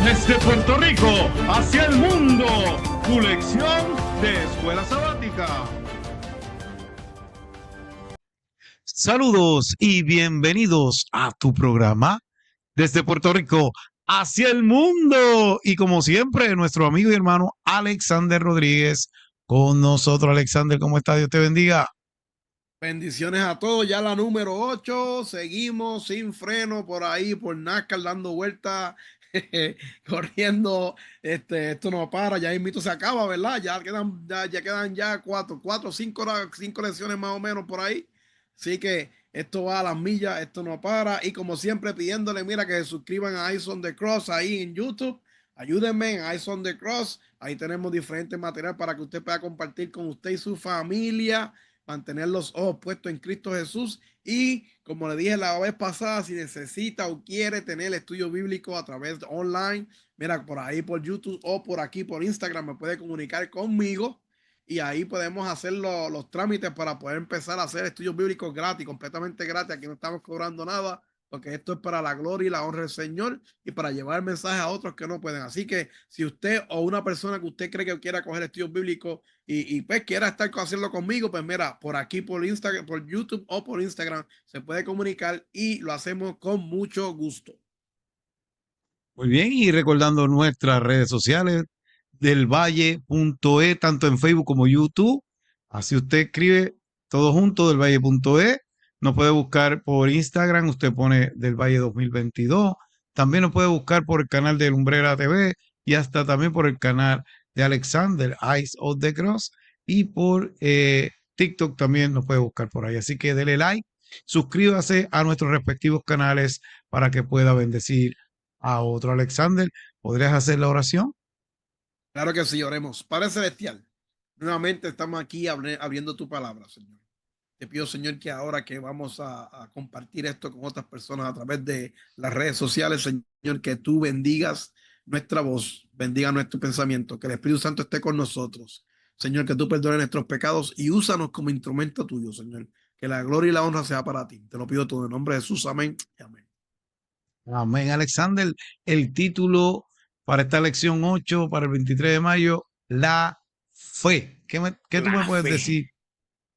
Desde Puerto Rico hacia el mundo, tu lección de escuela sabática. Saludos y bienvenidos a tu programa Desde Puerto Rico hacia el mundo. Y como siempre, nuestro amigo y hermano Alexander Rodríguez con nosotros. Alexander, ¿cómo estás? Dios te bendiga. Bendiciones a todos, ya la número 8, seguimos sin freno por ahí, por NASCAR dando vueltas, corriendo, esto no para, ya mismito se acaba, ¿verdad? Ya quedan cuatro, cinco lecciones más o menos por ahí, así que esto va a las millas, esto no para, y como siempre pidiéndole, mira, que se suscriban a Eyes on the Cross ahí en YouTube, ayúdenme en Eyes on the Cross, ahí tenemos diferentes material para que usted pueda compartir con usted y su familia, mantener los ojos puestos en Cristo Jesús. Y como le dije la vez pasada, si necesita o quiere tener el estudio bíblico a través de online, mira, por ahí por YouTube o por aquí por Instagram me puede comunicar conmigo y ahí podemos hacer los trámites para poder empezar a hacer estudios bíblicos gratis, completamente gratis. Aquí no estamos cobrando nada, porque esto es para la gloria y la honra del Señor y para llevar el mensaje a otros que no pueden. Así que si usted o una persona que usted cree que quiera coger estudios bíblicos y pues quiera estar haciendo conmigo, pues mira, por aquí por Instagram, por YouTube o por Instagram se puede comunicar y lo hacemos con mucho gusto. Muy bien, y recordando nuestras redes sociales del Valle.e, tanto en Facebook como YouTube. Así usted escribe todo junto del Valle.e. Nos puede buscar por Instagram, usted pone del Valle 2022. También nos puede buscar por el canal de Lumbrera TV y hasta también por el canal de Alexander, Eyes of the Cross. Y por TikTok también nos puede buscar por ahí. Así que dele like, suscríbase a nuestros respectivos canales para que pueda bendecir a otro. Alexander, ¿podrías hacer la oración? Claro que sí, oremos. Padre Celestial, nuevamente estamos aquí abriendo tu palabra, Señor. Te pido, Señor, que ahora que vamos a compartir esto con otras personas a través de las redes sociales, Señor, que tú bendigas nuestra voz, bendiga nuestro pensamiento, que el Espíritu Santo esté con nosotros. Señor, que tú perdones nuestros pecados y úsanos como instrumento tuyo, Señor. Que la gloria y la honra sea para ti. Te lo pido todo en el nombre de Jesús. Amén y amén. Amén, Alexander. El título para esta lección 8 para el 23 de mayo, la fe. ¿Qué tú me La puedes fe. decir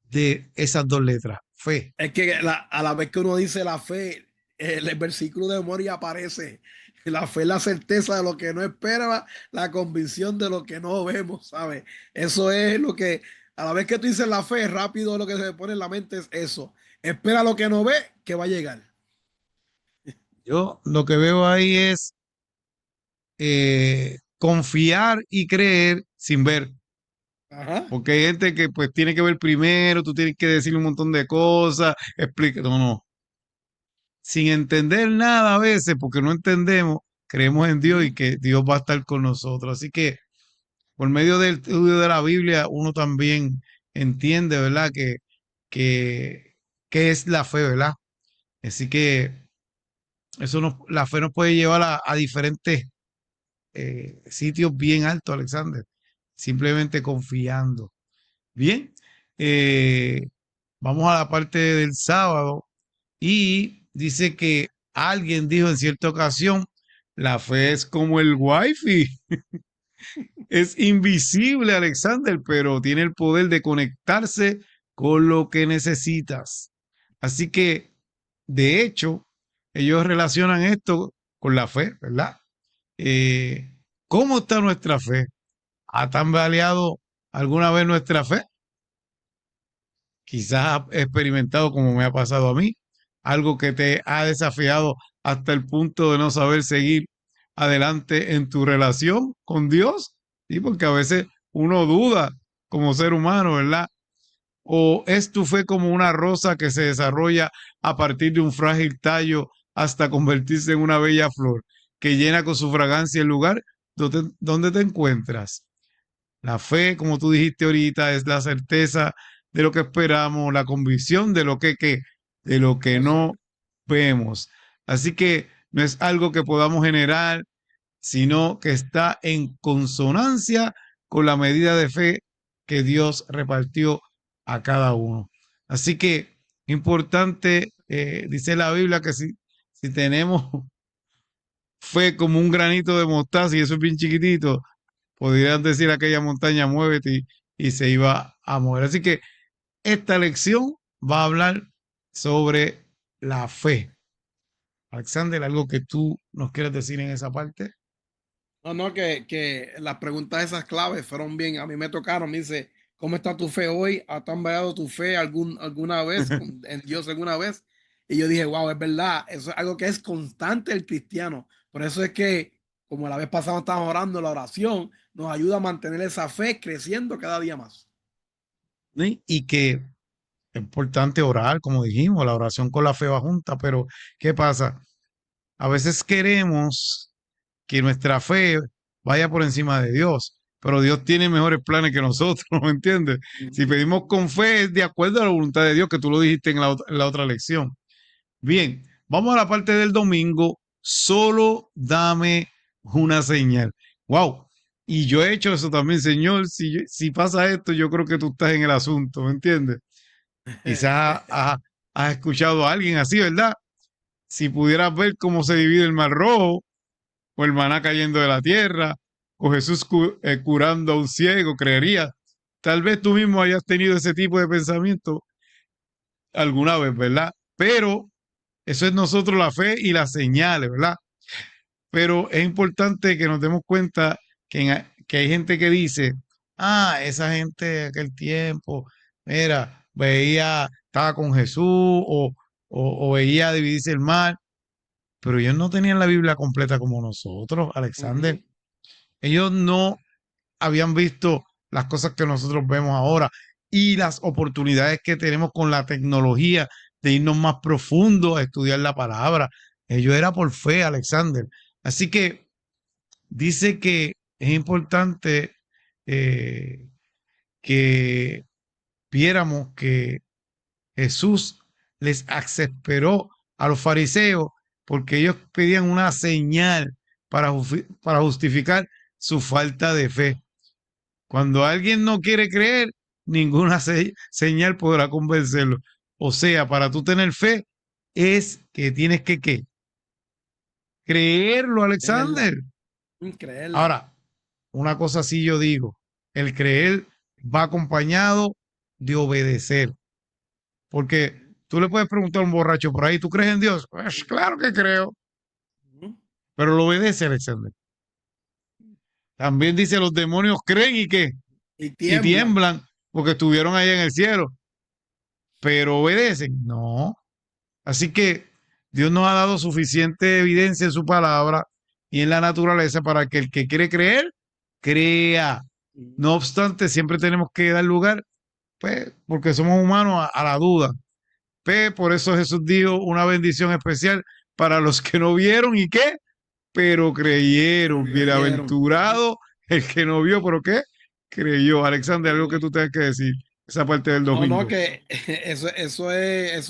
de esas dos letras? Fe. Es que a la vez que uno dice la fe, el versículo de memoria aparece. La fe es la certeza de lo que no espera, la convicción de lo que no vemos, ¿sabes? Eso es lo que, a la vez que tú dices la fe, rápido lo que se me pone en la mente es eso. Espera lo que no ve, que va a llegar. Yo lo que veo ahí es confiar y creer sin ver. Ajá. Porque hay gente que pues tiene que ver primero, tú tienes que decirle un montón de cosas, explica, no, no. Sin entender nada a veces, porque no entendemos, creemos en Dios y que Dios va a estar con nosotros. Así que por medio del estudio de la Biblia, uno también entiende, ¿verdad? Que, que es la fe, ¿verdad? Así que la fe nos puede llevar a diferentes sitios bien altos, Alexander, simplemente confiando. Bien, eh, vamos a la parte del sábado y dice que alguien dijo en cierta ocasión, la fe es como el wifi. Es invisible, Alexander, pero tiene el poder de conectarse con lo que necesitas. Así que, de hecho, ellos relacionan esto con la fe, ¿verdad? Eh, ¿Cómo está nuestra fe? ¿Ha tambaleado alguna vez nuestra fe? Quizás has experimentado, como me ha pasado a mí, algo que te ha desafiado hasta el punto de no saber seguir adelante en tu relación con Dios. Sí, porque a veces uno duda como ser humano, ¿verdad? ¿O es tu fe como una rosa que se desarrolla a partir de un frágil tallo hasta convertirse en una bella flor que llena con su fragancia el lugar donde te encuentras? La fe, como tú dijiste ahorita, es la certeza de lo que esperamos, la convicción de de lo que Eso no es. vemos. Así que no es algo que podamos generar, sino que está en consonancia con la medida de fe que Dios repartió a cada uno. Así que importante, dice la Biblia que si tenemos fe como un granito de mostaza y eso es bien chiquitito, podrían decir aquella montaña, muévete y se iba a mover. Así que esta lección va a hablar sobre la fe. Alexander, ¿algo que tú nos quieres decir en esa parte? No, no, que las preguntas esas claves fueron bien. A mí me tocaron, me dice, ¿cómo está tu fe hoy? ¿Has tambaleado tu fe alguna vez en Dios alguna vez? Y yo dije, wow, es verdad, eso es algo que es constante el cristiano. Por eso es que, como la vez pasada estábamos orando, la oración nos ayuda a mantener esa fe creciendo cada día más. ¿Sí? Y que es importante orar, como dijimos, la oración con la fe va junta, pero ¿qué pasa? A veces queremos que nuestra fe vaya por encima de Dios, pero Dios tiene mejores planes que nosotros, ¿me entiendes? Si Ujú. pedimos con fe es de acuerdo a la voluntad de Dios, que tú lo dijiste en en la otra lección. Bien, vamos a la parte del domingo. Solo dame una señal. Wow. Y yo he hecho eso también, Señor. Si pasa esto, yo creo que tú estás en el asunto, ¿me entiendes? Quizás has escuchado a alguien así, ¿verdad? Si pudieras ver cómo se divide el mar rojo, o el maná cayendo de la tierra, o Jesús curando a un ciego, creería. Tal vez tú mismo hayas tenido ese tipo de pensamiento alguna vez, ¿verdad? Pero eso es nosotros la fe y las señales, ¿verdad? Pero es importante que nos demos cuenta que hay gente que dice, esa gente de aquel tiempo, mira, estaba con Jesús o veía dividirse el mar, pero ellos no tenían la Biblia completa como nosotros, Alexander. Ujú. Ellos no habían visto las cosas que nosotros vemos ahora y las oportunidades que tenemos con la tecnología de irnos más profundo a estudiar la palabra. Ello era por fe, Alexander. Así que dice que es importante eh, que viéramos que Jesús les exasperó a los fariseos porque ellos pedían una señal para justificar su falta de fe. Cuando alguien no quiere creer, ninguna señal podrá convencerlo. O sea, para tú tener fe es que tienes que ¿qué? Creerlo, Creerla, Alexander. creerla. Ahora, una cosa sí yo digo, el creer va acompañado de obedecer. Porque tú le puedes preguntar a un borracho por ahí, ¿tú crees en Dios? Pues claro que creo, Ujú. pero lo obedece, Alexander. También dice, los demonios creen y qué, Y y tiemblan. tiemblan porque estuvieron allá en el cielo, pero obedecen. No. Así que Dios nos ha dado suficiente evidencia en su palabra y en la naturaleza para que el que quiere creer, crea. No obstante, siempre tenemos que dar lugar, pues, porque somos humanos a la duda. Por eso Jesús dijo una bendición especial para los que no vieron y qué, pero Pero creyeron. creyeron. Bienaventurado el que no vio, pero qué, creyó. Alexander, algo que Creyó. tú tengas que decir, esa parte del No, no, domingo. que eso es,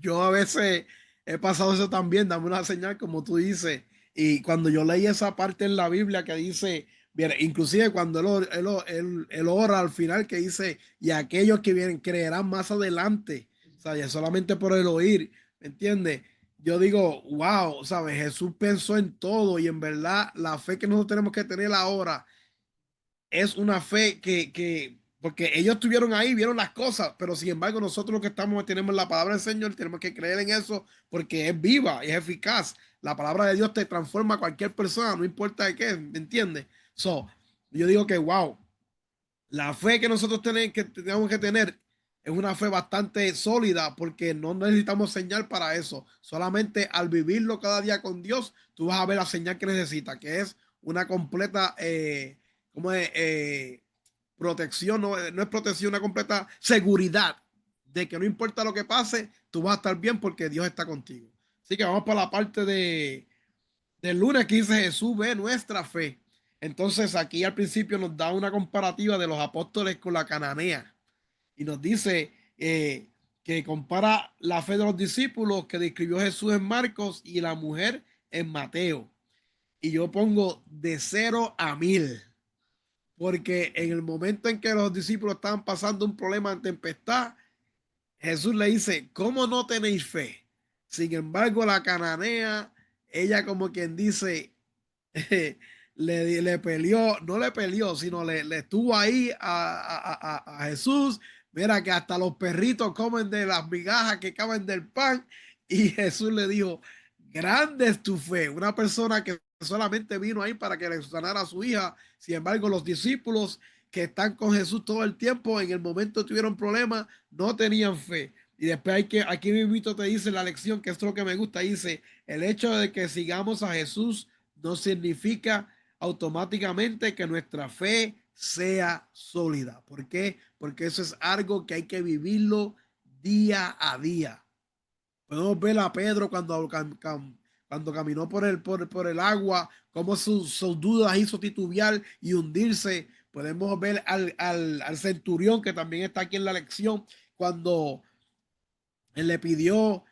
yo a veces he pasado eso también, dame una señal como tú dices, y cuando yo leí esa parte en la Biblia que dice, bien, inclusive cuando él ora al final que dice, y aquellos que vienen creerán más adelante, o sea, ya solamente por el oír, ¿me entiendes? Yo digo, wow, ¿sabes? Jesús pensó en todo y en verdad la fe que nosotros tenemos que tener ahora es una fe porque ellos estuvieron ahí, vieron las cosas, pero sin embargo nosotros los que estamos, tenemos la palabra del Señor, tenemos que creer en eso porque es viva y es eficaz. La palabra de Dios te transforma a cualquier persona, no importa de qué, ¿me entiendes? So, yo digo que, wow, la fe que nosotros tenemos que tener es una fe bastante sólida porque no necesitamos señal para eso. Solamente al vivirlo cada día con Dios, tú vas a ver la señal que necesitas, que es una completa ¿cómo es? Protección, no, no es protección, una completa seguridad de que no importa lo que pase, tú vas a estar bien porque Dios está contigo. Así que vamos para la parte del lunes que dice Jesús ve nuestra fe. Entonces aquí al principio nos da una comparativa de los apóstoles con la cananea y nos dice que compara la fe de los discípulos que describió Jesús en Marcos y la mujer en Mateo. Y yo pongo de 0 a 1000, porque en el momento en que los discípulos estaban pasando un problema en tempestad, Jesús le dice, ¿cómo no tenéis fe? Sin embargo, la cananea ella como quien dice, le peleó, no le peleó, sino le estuvo ahí a Jesús. Mira que hasta los perritos comen de las migajas que caben del pan. Y Jesús le dijo, grande es tu fe. Una persona que solamente vino ahí para que le sanara a su hija. Sin embargo, los discípulos que están con Jesús todo el tiempo, en el momento tuvieron problemas, no tenían fe. Y después aquí mismo te dice la lección, que es lo que me gusta, dice, el hecho de que sigamos a Jesús no significa automáticamente que nuestra fe sea sólida. ¿Por qué? Porque eso es algo que hay que vivirlo día a día. Podemos ver a Pedro cuando caminó por el agua, cómo sus dudas hizo titubear y hundirse. Podemos ver al centurión, que también está aquí en la lección, cuando él le pidió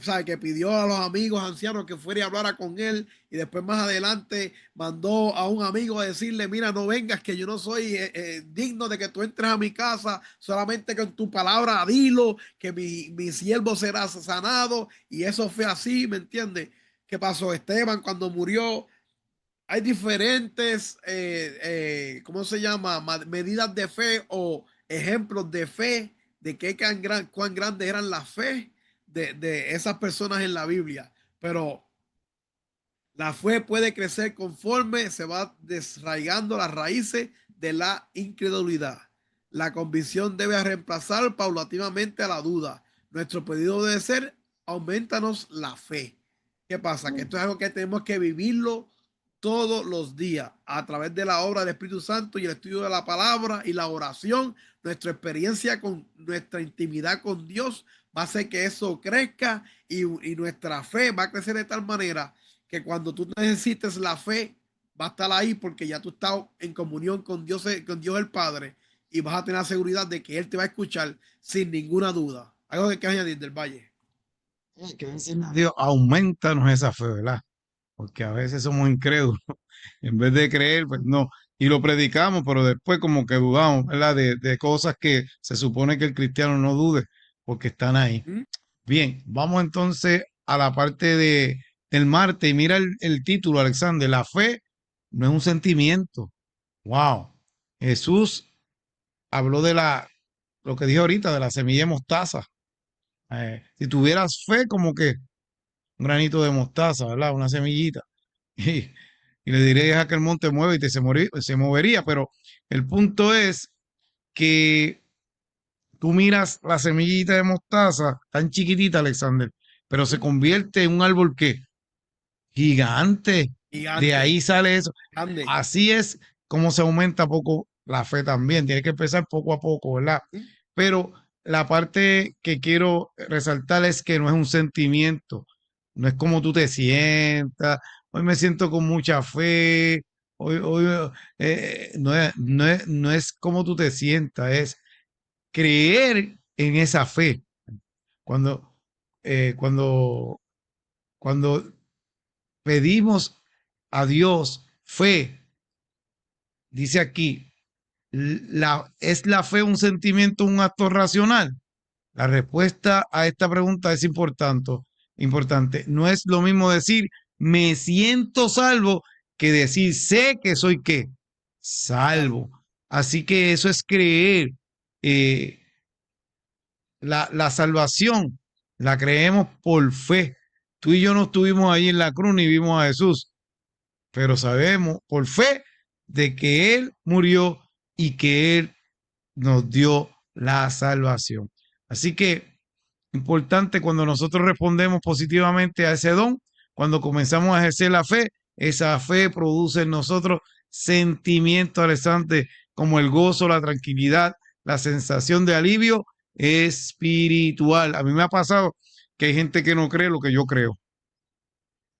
¿sabe? Que pidió a los amigos ancianos que fuera y hablara con él, y después más adelante mandó a un amigo a decirle, mira, no vengas, que yo no soy digno de que tú entres a mi casa, solamente con tu palabra dilo, que mi siervo será sanado. Y eso fue así, ¿me entiendes? ¿Qué pasó? Esteban cuando murió, hay diferentes, ¿cómo se llama? Medidas de fe o ejemplos de fe, de cuán grandes eran las fe de esas personas en la Biblia. Pero la fe puede crecer conforme se va desraigando las raíces de la incredulidad. La convicción debe reemplazar paulatinamente a la duda. Nuestro pedido debe ser, aumentanos la fe. ¿Qué pasa? Que esto es algo que tenemos que vivirlo todos los días a través de la obra del Espíritu Santo y el estudio de la palabra y la oración. Nuestra experiencia con nuestra intimidad con Dios va a hacer que eso crezca, y nuestra fe va a crecer de tal manera que cuando tú necesites la fe, va a estar ahí, porque ya tú estás en comunión con Dios el Padre, y vas a tener la seguridad de que Él te va a escuchar sin ninguna duda. Algo que añadir del Valle. Hay que decirle a Dios, aumentanos esa fe, ¿verdad? Porque a veces somos incrédulos. En vez de creer, pues no. Y lo predicamos, pero después como que dudamos, ¿verdad? De cosas que se supone que el cristiano no dude, porque están ahí. ¿Mm? Bien, vamos entonces a la parte del Marte. Y mira el título, Alexander. La fe no es un sentimiento. Wow. Jesús habló lo que dije ahorita, de la semilla de mostaza. Si tuvieras fe, como que un granito de mostaza, ¿verdad? Una semillita. Y, y le dirías a que el monte mueve y se movería. Pero el punto es que tú miras la semillita de mostaza, tan chiquitita, Alexander, pero se ¿Mm? convierte en un árbol que gigante. De Gigante, ahí sale eso. grande. Así es como se aumenta poco la fe también. Tiene que empezar poco a poco, ¿verdad? ¿Mm? Pero la parte que quiero resaltar es que no es un sentimiento, no es como tú te sientas. Hoy me siento con mucha fe. Hoy no es como tú te sientas, es creer en esa fe. Cuando, eh, cuando, cuando pedimos a Dios fe, dice aquí, ¿es la fe un sentimiento, un acto racional? La respuesta a esta pregunta es importante. No es lo mismo decir me siento salvo que decir sé que soy qué, Salvo. salvo. Así que eso es creer. Eh, la salvación la creemos por fe. Tú y yo no estuvimos ahí en la cruz ni vimos a Jesús, pero sabemos por fe de que Él murió y que Él nos dio la salvación. Así que importante cuando nosotros respondemos positivamente a ese don, cuando comenzamos a ejercer la fe, esa fe produce en nosotros sentimientos, Alexandre, como el gozo, la tranquilidad, la sensación de alivio espiritual. A mí me ha pasado que hay gente que no cree lo que yo creo.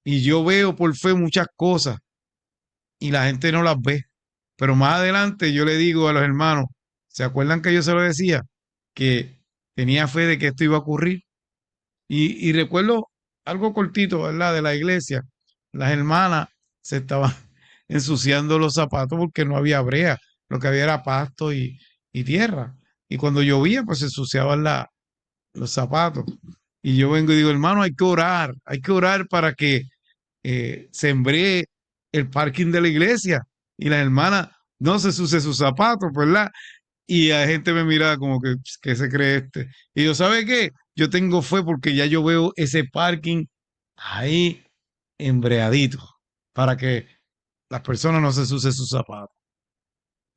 Y yo veo por fe muchas cosas y la gente no las ve. Pero más adelante yo le digo a los hermanos, ¿se acuerdan que yo se lo decía? Que tenía fe de que esto iba a ocurrir. Y recuerdo algo cortito, ¿verdad? De la iglesia. Las hermanas se estaban ensuciando los zapatos porque no había brea, lo que había era pasto y tierra. Y cuando llovía, pues se ensuciaban los zapatos. Y yo vengo y digo, hermano, hay que orar para que sembré el parking de la iglesia y las hermanas no se suce sus zapatos, ¿verdad? Y la gente me miraba como que, "Ps, ¿qué se cree este?" Y yo, ¿sabe qué? Yo tengo fe porque ya yo veo ese parking ahí embreadito para que las personas no se sucen sus zapatos.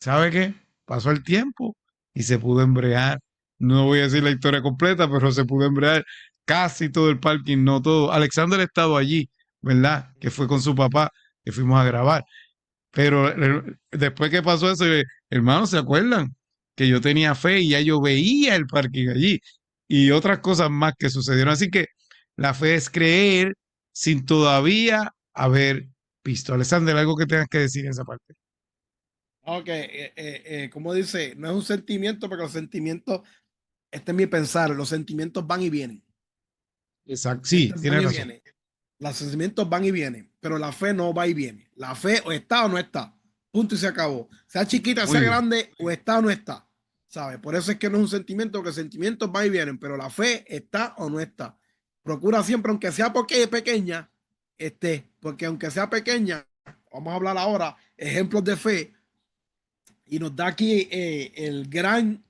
¿Sabe qué? Pasó el tiempo y se pudo embrear. No voy a decir la historia completa, pero se pudo embrear casi todo el parking, no todo. Alexander ha estado allí, ¿verdad? Que fue con su papá, que fuimos a grabar. Pero después que pasó eso, hermanos, ¿se acuerdan? Que yo tenía fe y ya yo veía el parking allí y otras cosas más que sucedieron. Así que la fe es creer sin todavía haber visto. Alexander, algo que tengas que decir en esa parte. Ok, como dice, no es un sentimiento, porque los sentimientos, este es mi pensar, los sentimientos van y vienen. Exacto, sí, Sentimientos van tienes y razón. vienen. Los sentimientos van y vienen, pero la fe no va y viene. La fe o está o no está. Punto y se acabó. Sea chiquita, Muy sea bien. grande, o está o no está. ¿Sabe? Por eso es que no es un sentimiento, porque sentimientos van y vienen, pero la fe está o no está. Procura siempre, aunque sea porque pequeña, esté. Porque aunque sea pequeña, vamos a hablar ahora, ejemplos de fe, y nos da aquí el gran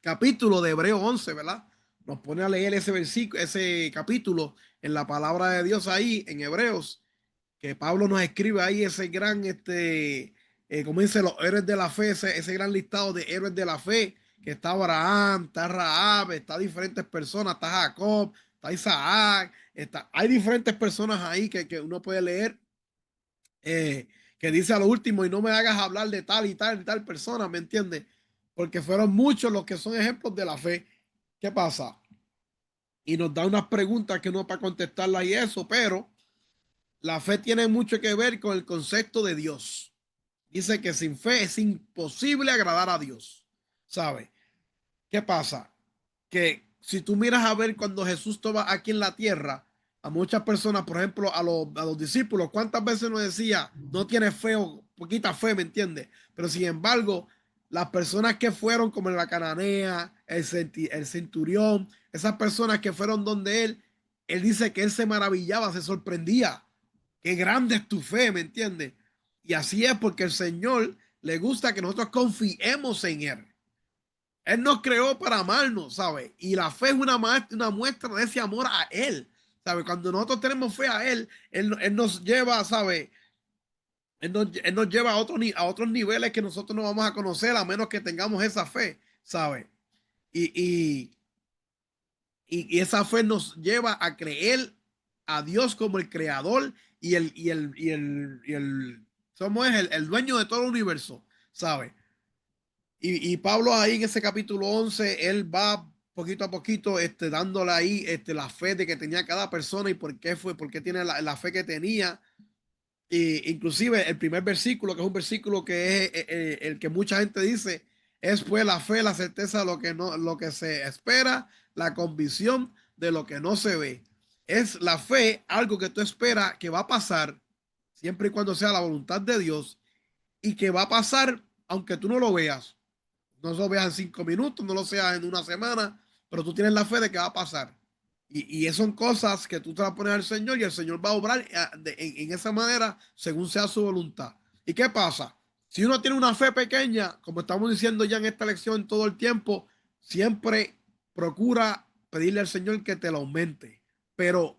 capítulo de Hebreo 11, ¿verdad? Nos pone a leer ese versículo, ese capítulo en la palabra de Dios ahí en Hebreos, que Pablo nos escribe ahí ese gran, como dice, los héroes de la fe, ese gran listado de héroes de la fe, que está Abraham, está Rahab, está diferentes personas, está Jacob, está Isaac, hay diferentes personas ahí que uno puede leer, que dice a lo último, y no me hagas hablar de tal y tal persona, ¿me entiendes? Porque fueron muchos los que son ejemplos de la fe. ¿Qué pasa? Y nos da unas preguntas que no para contestarlas y eso, pero la fe tiene mucho que ver con el concepto de Dios. Dice que sin fe es imposible agradar a Dios. ¿Sabe? ¿Qué pasa? Que si tú miras a ver cuando Jesús estaba aquí en la tierra, a muchas personas, por ejemplo, a los discípulos, ¿cuántas veces nos decía, no tienes fe o poquita fe, ¿me entiendes? Pero sin embargo, las personas que fueron, como en la cananea, el centurión, esas personas que fueron donde él dice que él se maravillaba, se sorprendía. Qué grande es tu fe, ¿me entiendes? Y así es porque el Señor le gusta que nosotros confiemos en Él. Él nos creó para amarnos, ¿sabes? Y la fe es una muestra de ese amor a Él, ¿sabes? Cuando nosotros tenemos fe a Él nos lleva, ¿sabes? Él nos lleva a otros niveles que nosotros no vamos a conocer a menos que tengamos esa fe, ¿sabes? Y, y, y esa fe nos lleva a creer a Dios como el creador somos el dueño de todo el universo, ¿sabes? Y Pablo ahí en ese capítulo 11 él va poquito a poquito dándole ahí la fe de que tenía cada persona y por qué tiene la fe que tenía. Inclusive el primer versículo, que es un versículo que es el que mucha gente dice, es pues la fe, la certeza de lo que no, lo que se espera, la convicción de lo que no se ve. Es la fe, algo que tú esperas que va a pasar, siempre y cuando sea la voluntad de Dios, y que va a pasar aunque tú no lo veas. No lo veas en 5 minutos, no lo seas en una semana, pero tú tienes la fe de que va a pasar. Y son cosas que tú te vas a poner al Señor y el Señor va a obrar en esa manera según sea su voluntad. ¿Y qué pasa? Si uno tiene una fe pequeña, como estamos diciendo ya en esta lección todo el tiempo, siempre procura pedirle al Señor que te la aumente. Pero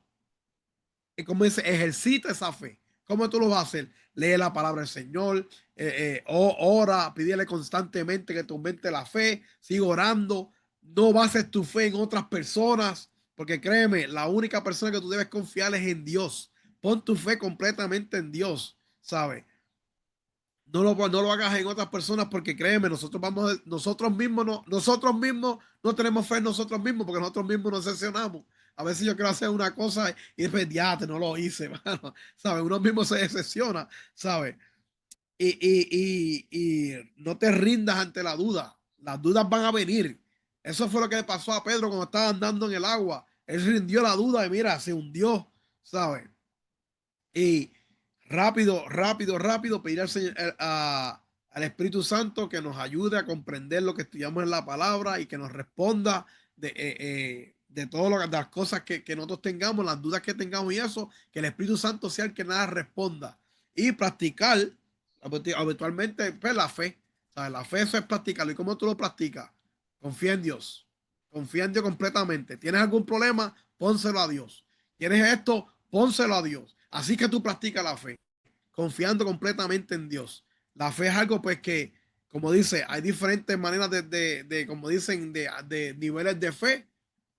como dice, ejercita esa fe. ¿Cómo tú lo vas a hacer? Lee la palabra del Señor, ora, pídele constantemente que te aumente la fe, sigue orando, no bases tu fe en otras personas, porque créeme, la única persona que tú debes confiar es en Dios. Pon tu fe completamente en Dios, ¿sabes? No lo hagas en otras personas porque créeme, nosotros mismos no tenemos fe en nosotros mismos porque nosotros mismos nos decepcionamos. A veces yo quiero hacer una cosa y después, diate, no lo hice, mano. ¿Sabes? Uno mismo se decepciona, ¿sabes? Y no te rindas ante la duda. Las dudas van a venir. Eso fue lo que le pasó a Pedro cuando estaba andando en el agua. Él rindió la duda y mira, se hundió, ¿sabes? Y rápido, rápido, rápido pedir al Espíritu Santo que nos ayude a comprender lo que estudiamos en la palabra y que nos responda de todas las cosas que nosotros tengamos, las dudas que tengamos y eso, que el Espíritu Santo sea el que nada responda. Y practicar habitualmente pues, la fe. O sea, la fe eso es practicarlo. ¿Y cómo tú lo practicas? Confía en Dios. Confía en Dios completamente. ¿Tienes algún problema? Pónselo a Dios. ¿Quieres esto? Pónselo a Dios. Así que tú practicas la fe, confiando completamente en Dios. La fe es algo pues que, como dice, hay diferentes maneras como dicen, de niveles de fe,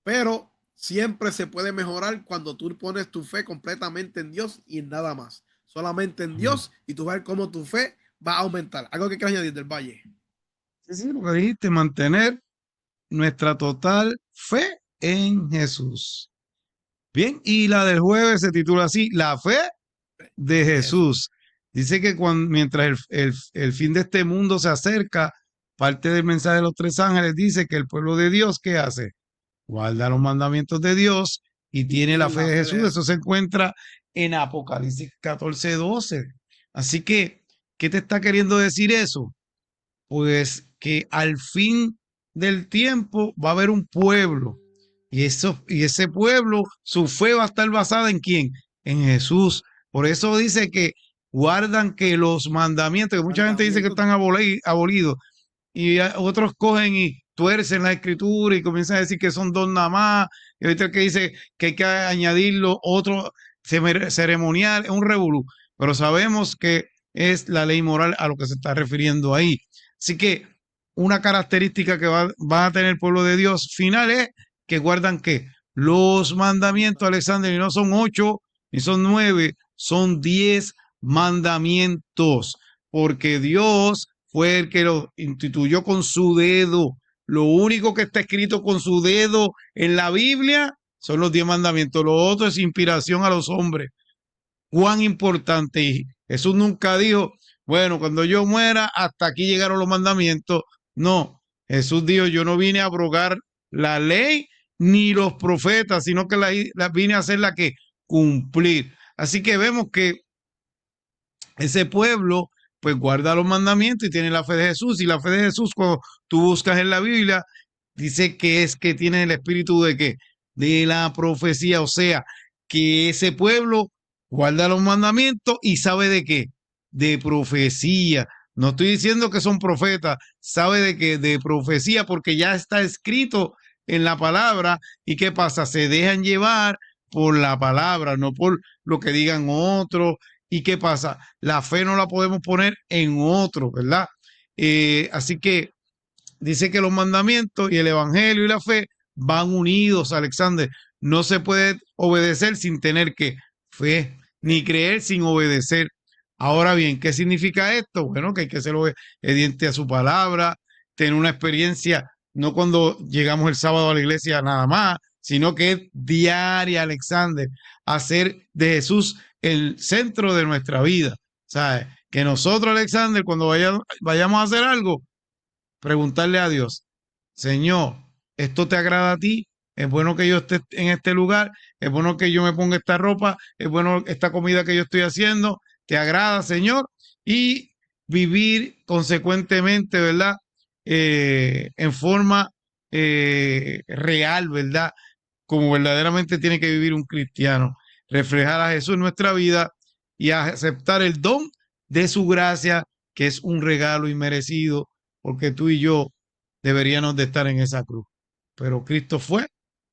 pero siempre se puede mejorar cuando tú pones tu fe completamente en Dios y en nada más. Solamente en Amén. Dios y tú vas a ver cómo tu fe va a aumentar. Algo que quieras añadir del Valle. Sí, sí, lo que dijiste, mantener nuestra total fe en Jesús. Bien, y la del jueves se titula así, La fe de De Jesús. Jesús. Dice que mientras el fin de este mundo se acerca, parte del mensaje de los tres ángeles dice que el pueblo de Dios, ¿qué hace? Guarda los mandamientos de Dios y Y tiene la tienen fe la de fe de Jesús. Eso Jesús. se encuentra en Apocalipsis 14:12. Así que, ¿qué te está queriendo decir eso? Pues que al fin del tiempo va a haber un pueblo y ese pueblo, su fe va a estar basada en quién, en Jesús. Por eso dice que guardan que los mandamientos, que mucha gente dice que Mandamientos. están abolidos y otros cogen y tuercen la escritura y comienzan a decir que son dos nada más, y ahorita el que dice que hay que añadirlo otro ceremonial, es un revolú, pero sabemos que es la ley moral a lo que se está refiriendo ahí. Así que una característica que va a tener el pueblo de Dios final es que guardan que los mandamientos, Alexander, y no son 8 ni son 9, son 10 mandamientos, porque Dios fue el que lo instituyó con su dedo. Lo único que está escrito con su dedo en la Biblia son los 10 mandamientos. Lo otro es inspiración a los hombres. Cuán importante. Y Jesús nunca dijo, bueno, cuando yo muera, hasta aquí llegaron los mandamientos. No, Jesús dijo, yo no vine a abrogar la ley ni los profetas, sino que la vine a hacer la que cumplir. Así que vemos que ese pueblo pues guarda los mandamientos y tiene la fe de Jesús. Y la fe de Jesús, cuando tú buscas en la Biblia, dice que es que tiene el espíritu de qué? De la profecía. O sea, que ese pueblo guarda los mandamientos y sabe de qué? De profecía. No estoy diciendo que son profetas, sabe de qué? De profecía, porque ya está escrito en la palabra. ¿Y qué pasa? Se dejan llevar por la palabra, no por lo que digan otros. ¿Y qué pasa? La fe no la podemos poner en otro, ¿verdad? Así que dice que los mandamientos y el evangelio y la fe van unidos, Alexander. No se puede obedecer sin tener que fe, ni creer sin obedecer. Ahora bien, ¿qué significa esto? Bueno, que hay que ser obediente a su palabra, tener una experiencia, no cuando llegamos el sábado a la iglesia nada más, sino que es diaria, Alexander, hacer de Jesús el centro de nuestra vida. ¿Sabes? Que nosotros, Alexander, cuando vayamos a hacer algo, preguntarle a Dios, Señor, ¿esto te agrada a ti? ¿Es bueno que yo esté en este lugar? ¿Es bueno que yo me ponga esta ropa? ¿Es bueno esta comida que yo estoy haciendo? ¿Te agrada, Señor? Y vivir consecuentemente, ¿verdad? En forma real, ¿verdad? Como verdaderamente tiene que vivir un cristiano. Reflejar a Jesús en nuestra vida y aceptar el don de su gracia, que es un regalo inmerecido porque tú y yo deberíamos de estar en esa cruz. Pero Cristo fue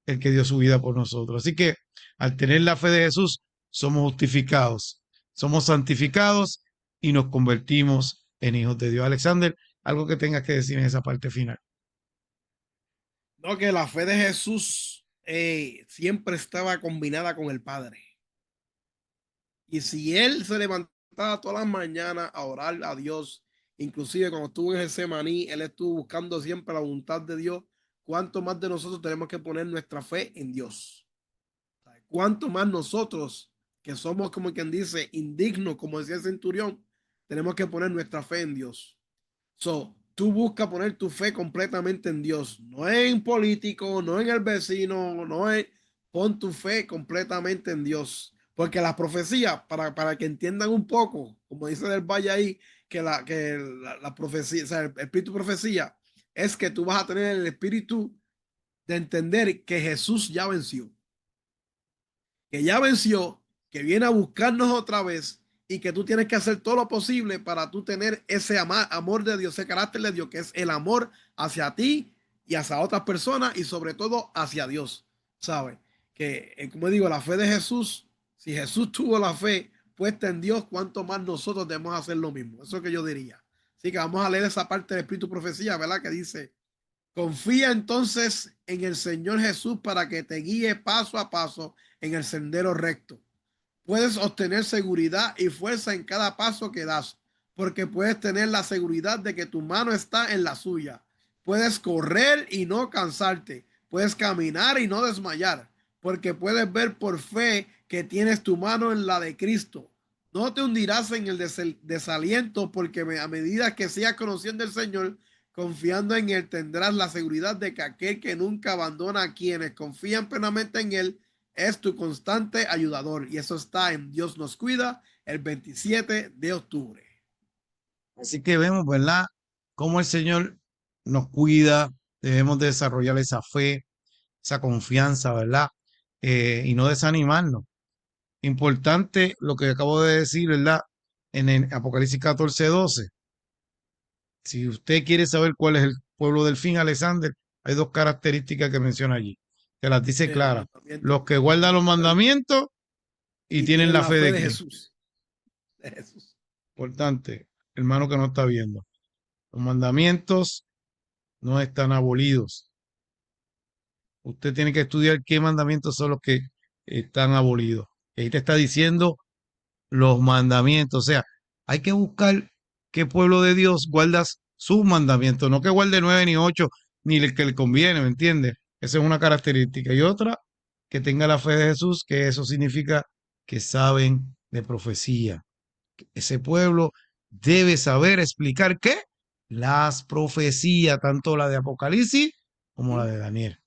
el que dio su vida por nosotros. Así que al tener la fe de Jesús, somos justificados, somos santificados y nos convertimos en hijos de Dios. Alexander, algo que tengas que decir en esa parte final. No, que la fe de Jesús siempre estaba combinada con el Padre. Y si él se levantaba todas las mañanas a orar a Dios, inclusive cuando estuvo en Getsemaní, él estuvo buscando siempre la voluntad de Dios. ¿Cuánto más de nosotros tenemos que poner nuestra fe en Dios? ¿Cuánto más nosotros, que somos como quien dice indignos, como decía el centurión, tenemos que poner nuestra fe en Dios? So, tú buscas poner tu fe completamente en Dios, no en político, no en el vecino, no en... Pon tu fe completamente en Dios. Porque las profecías, para que entiendan un poco, como dice del Valle ahí, que la profecía, o sea, el espíritu profecía, es que tú vas a tener el espíritu de entender que Jesús ya venció. Que ya venció, que viene a buscarnos otra vez y que tú tienes que hacer todo lo posible para tú tener ese amor de Dios, ese carácter de Dios, que es el amor hacia ti y hacia otras personas y sobre todo hacia Dios, ¿sabes? Que, como digo, la fe de Jesús, si Jesús tuvo la fe puesta en Dios, cuánto más nosotros debemos hacer lo mismo. Eso es lo que yo diría. Así que vamos a leer esa parte del Espíritu Profecía, ¿verdad? Que dice: confía entonces en el Señor Jesús para que te guíe paso a paso en el sendero recto. Puedes obtener seguridad y fuerza en cada paso que das, porque puedes tener la seguridad de que tu mano está en la suya. Puedes correr y no cansarte. Puedes caminar y no desmayar, porque puedes ver por fe que tienes tu mano en la de Cristo. No te hundirás en el desaliento, porque a medida que sigas conociendo al Señor, confiando en Él, tendrás la seguridad de que aquel que nunca abandona a quienes confían plenamente en Él es tu constante ayudador. Y eso está en Dios nos cuida, el 27 de octubre. Así que vemos, ¿verdad?, cómo el Señor nos cuida. Debemos desarrollar esa fe, esa confianza, ¿verdad? Y no desanimarnos. Importante lo que acabo de decir, ¿verdad? En el Apocalipsis 14:12. Si usted quiere saber cuál es el pueblo del fin, Alexander, hay dos características que menciona allí. Que las dice claras: los que guardan los mandamientos y tienen la fe de Jesús. De Jesús. Importante, hermano que no está viendo. Los mandamientos no están abolidos. Usted tiene que estudiar qué mandamientos son los que están abolidos. Y ahí te está diciendo los mandamientos. O sea, hay que buscar qué pueblo de Dios guarda sus mandamientos, no que guarde 9 ni 8, ni el que le conviene, ¿me entiendes? Esa es una característica. Y otra, que tenga la fe de Jesús, que eso significa que saben de profecía. Ese pueblo debe saber explicar ¿qué? Las profecías, tanto la de Apocalipsis como la de Daniel.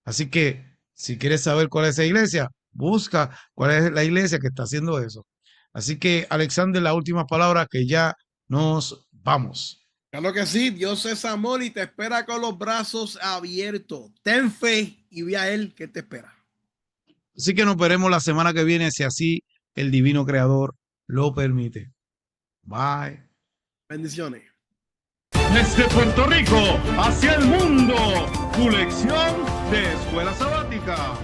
Así que, si quieres saber cuál es esa iglesia, busca cuál es la iglesia que está haciendo eso. Así que, Alexander, la última palabra, que ya nos vamos. Claro que sí, Dios es amor y te espera con los brazos abiertos. Ten fe y ve a Él que te espera. Así que nos veremos la semana que viene, si así el divino creador lo permite. Bye. Bendiciones. Desde Puerto Rico hacia el mundo, tu lección de escuela sabática.